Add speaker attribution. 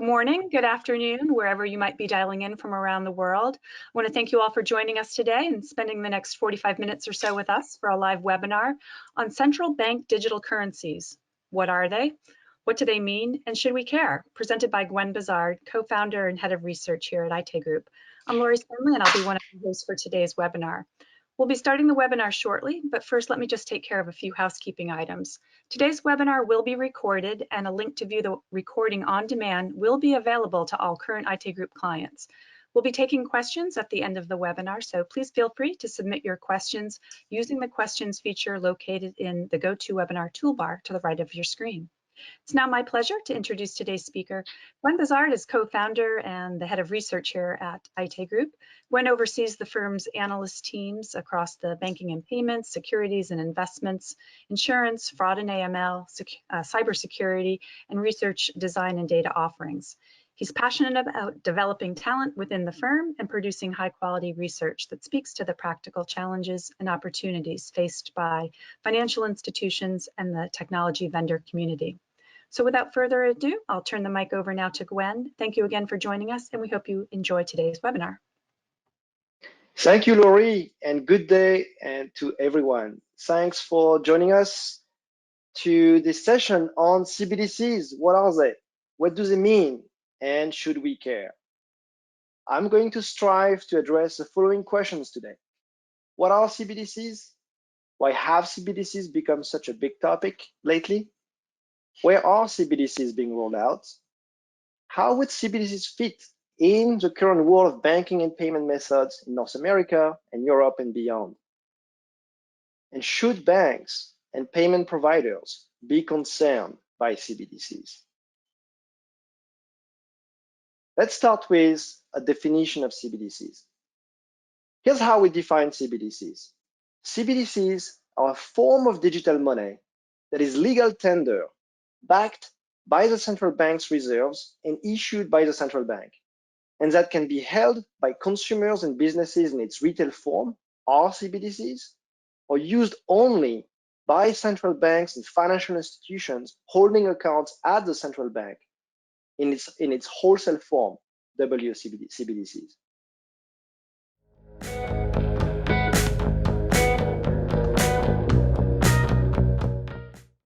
Speaker 1: Good morning, good afternoon, wherever you might be dialing in from around the world. I want to thank you all for joining us today and spending the next 45 minutes or so with us for a live webinar on central bank digital currencies. What are they? What do they mean? And should we care? Presented by Gwen Bazard, co-founder and head of research here at IT Group. I'm Lori Stanley and I'll be one of the hosts for today's webinar. We'll be starting the webinar shortly, but first let me just take care of a few housekeeping items. Today's webinar will be recorded and a link to view the recording on demand will be available to all current IT Group clients. We'll be taking questions at the end of the webinar, so please feel free to submit your questions using the questions feature located in the GoToWebinar toolbar to the right of your screen. It's now my pleasure to introduce today's speaker. Gwen Bazard is co-founder and the head of research here at IT Group. Gwen oversees the firm's analyst teams across the banking and payments, securities and investments, insurance, fraud and AML, cybersecurity, and research, design, and data offerings. He's passionate about developing talent within the firm and producing high-quality research that speaks to the practical challenges and opportunities faced by financial institutions and the technology vendor community. So without further ado, I'll turn the mic over now to Gwen. Thank you again for joining us, and we hope you enjoy today's webinar.
Speaker 2: Thank you, Lori, and good day and to everyone. Thanks for joining us to this session on CBDCs. What are they? What do they mean? And should we care? I'm going to strive to address the following questions today. What are CBDCs? Why have CBDCs become such a big topic lately? Where are CBDCs being rolled out? How would CBDCs fit in the current world of banking and payment methods in North America and Europe and beyond? And should banks and payment providers be concerned by CBDCs? Let's start with a definition of CBDCs. Here's how we define CBDCs. CBDCs are a form of digital money that is legal tender, backed by the central bank's reserves and issued by the central bank, and that can be held by consumers and businesses in its retail form, or CBDCs, or used only by central banks and financial institutions holding accounts at the central bank in its wholesale form, WCBDCs.